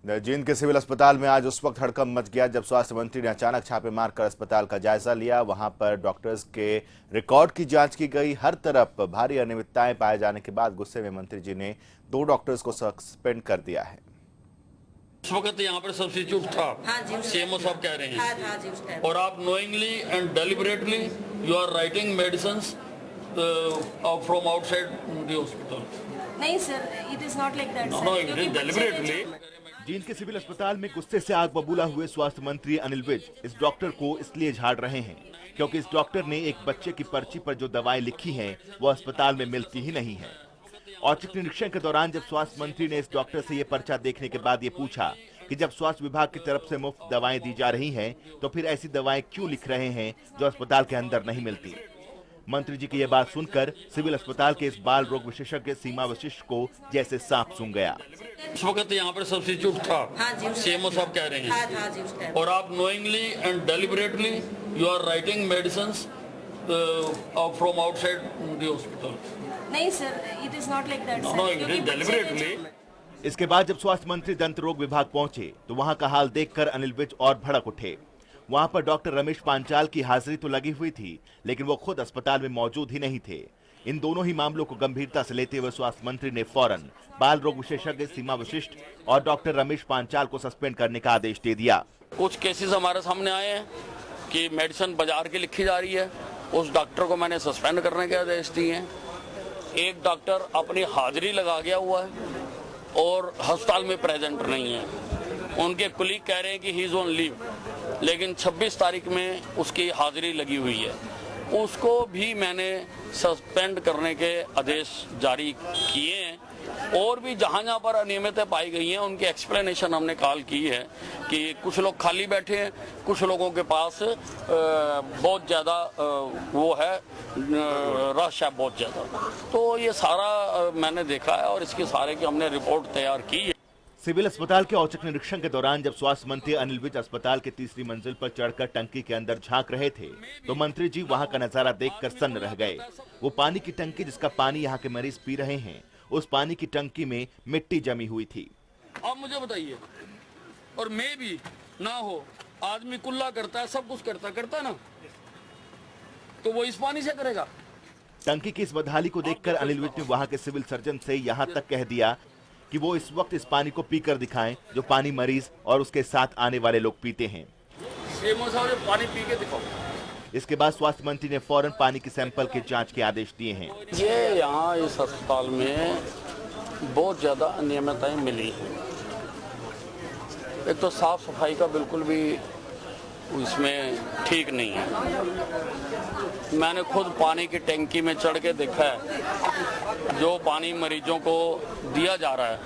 जींद के सिविल अस्पताल में आज उस वक्त हड़कंप मच गया जब स्वास्थ्य मंत्री ने अचानक छापे मारकर अस्पताल का जायजा लिया। वहां पर डॉक्टर्स के रिकॉर्ड की जांच की गई। हर तरफ भारी अनियमितताएं पाए जाने के बाद गुस्से में मंत्री जी ने 2 डॉक्टर्स को सस्पेंड कर दिया है। उस वक्त यहाँ पर सब्स्टिट्यूट था। हाँ जी, सीएमओ साहब कह रहे हैं। हाँ जी, उस टाइम। और आप knowingly and deliberately you are writing medicines from outside the hospital. नहीं sir, it is not like that sir. No, it is deliberately. Jind के सिविल अस्पताल में गुस्से से आग बबूला हुए स्वास्थ्य मंत्री अनिल विज इस डॉक्टर को इसलिए झाड़ रहे हैं क्योंकि इस डॉक्टर ने एक बच्चे की पर्ची पर जो दवाएं लिखी हैं वो अस्पताल में मिलती ही नहीं है। औचक निरीक्षण के दौरान जब स्वास्थ्य मंत्री ने इस डॉक्टर से ये पर्चा देखने के बाद ये पूछा कि जब स्वास्थ्य विभाग की तरफ से मुफ्त दवाएं दी जा रही हैं तो फिर ऐसी दवाएं क्यों लिख रहे हैं जो अस्पताल के अंदर नहीं मिलती। मंत्री जी की यह बात सुनकर सिविल अस्पताल के इस बाल रोग विशेषज्ञ सीमा वशिष्ठ को जैसे सांप सूंघ गया। उस वक्त यहाँ पर सब्स्टिट्यूट था। हाँ जी, सीएमओ साहब कह रहे हैं। हाँ जी, उस टाइम। और आप knowingly and deliberately you are writing medicines from outside the hospital. नहीं sir, it is not like that sir. No, it is deliberately. इसके बाद जब स्वास्थ्य मंत्री दंत रोग विभाग पहुंचे तो वहां का हाल देखकर अनिल विज और भड़क उठे। वहां पर डॉक्टर रमेश पांचाल की हाजिरी तो लगी हुई थी लेकिन वो खुद अस्पताल में मौजूद ही नहीं थे। इन दोनों ही मामलों को गंभीरता से लेते हुए स्वास्थ्य मंत्री ने फौरन बाल रोग विशेषज्ञ सीमा वशिष्ठ और डॉक्टर रमेश पांचाल को सस्पेंड करने का आदेश दे दिया। कुछ केसेस हमारे सामने आए हैं कि मेडिसिन बाजार की लिखी जा रही है, उस डॉक्टर को मैंने सस्पेंड करने के आदेश दिए हैं। एक डॉक्टर अपनी हाजिरी लगा गया हुआ है और अस्पताल में प्रेजेंट नहीं है। उनके कुलीग कह रहे हैं कि ही इज ऑन लीव, लेकिन 26 तारीख में उसकी हाजिरी लगी हुई है। उसको भी मैंने सस्पेंड करने के आदेश जारी किए हैं। और भी जहाँ पर अनियमितताएं पाई गई हैं उनकी एक्सप्लेनेशन हमने कॉल की है कि कुछ लोग खाली बैठे हैं, कुछ लोगों के पास बहुत ज़्यादा वो है रश है बहुत ज़्यादा। तो ये सारा मैंने देखा है और इसके सारे की हमने रिपोर्ट तैयार की है। सिविल अस्पताल के औचक निरीक्षण के दौरान जब स्वास्थ्य मंत्री अनिल विज अस्पताल के तीसरी मंजिल पर चढ़कर टंकी के अंदर झांक रहे थे तो मंत्री जी वहां का नजारा देखकर सन्न रह गए। वो पानी की टंकी जिसका पानी यहाँ के मरीज पी रहे हैं, उस पानी की टंकी में मिट्टी जमी हुई थी। आप मुझे बताइए, और मैं भी ना हो, आदमी कुल्ला करता है, सब कुछ करता है ना, तो वो इस पानी से करेगा। टंकी की इस बदहाली को देखकर अनिल विज ने वहां के सिविल सर्जन से यहाँ तक कह दिया कि वो इस वक्त इस पानी को पीकर दिखाएं जो पानी मरीज और उसके साथ आने वाले लोग पीते हैं। पानी पी के दिखाओ। इसके बाद स्वास्थ्य मंत्री ने फौरन पानी की सैंपल की जांच के आदेश दिए हैं। ये यहाँ इस अस्पताल में बहुत ज्यादा अनियमितताएं मिली हैं। एक तो साफ सफाई का बिल्कुल भी इसमें ठीक नहीं है। मैंने खुद पानी की टंकी में चढ़ के देखा है, जो पानी मरीजों को दिया जा रहा है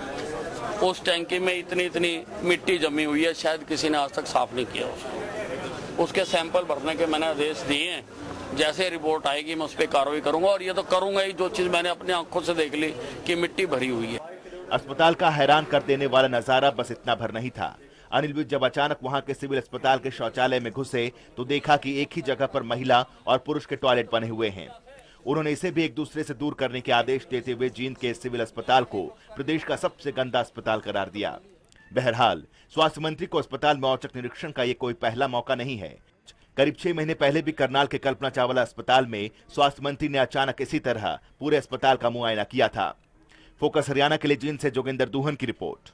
उस टंकी में इतनी मिट्टी जमी हुई है, शायद किसी ने आज तक साफ नहीं किया उसको। उसके सैंपल भरने के मैंने आदेश दिए हैं। जैसे रिपोर्ट आएगी मैं उस पर कार्रवाई करूंगा और ये तो करूंगा ही, जो चीज़ मैंने अपनी आंखों से देख ली कि मिट्टी भरी हुई है। अस्पताल का हैरान कर देने वाला नजारा बस इतना भर नहीं था। अनिल विज जब अचानक वहां के सिविल अस्पताल के शौचालय में घुसे तो देखा कि एक ही जगह पर महिला और पुरुष के टॉयलेट बने हुए हैं। उन्होंने इसे भी एक दूसरे से दूर करने के आदेश देते हुए जींद के सिविल अस्पताल को प्रदेश का सबसे गंदा अस्पताल करार दिया। बहरहाल स्वास्थ्य मंत्री को अस्पताल में औचक निरीक्षण का ये कोई पहला मौका नहीं है। करीब 6 महीने पहले भी करनाल के कल्पना चावला अस्पताल में स्वास्थ्य मंत्री ने अचानक इसी तरह पूरे अस्पताल का मुआयना किया था। फोकस हरियाणा के लिए जींद से जोगिंदर दूहन की रिपोर्ट।